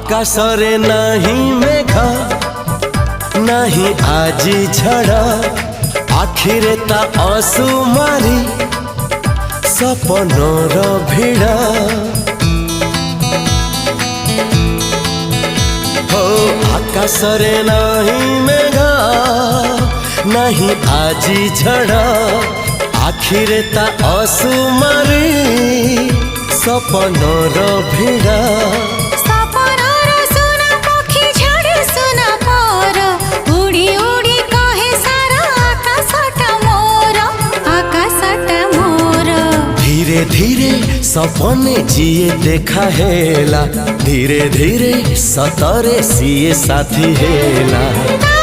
आकाशरे नहीं मेघ नहीं आजी झड़ आखिरे ता असुमारी सपनर भिड़ हो आकाशरे नहीं मेघ नहीं आजी झड़ आखिरे ता असुमारी सपनर भिड़ धीरे धीरे सपने जिए देखा हेला धीरे धीरे सतरे सीए साथी हेला।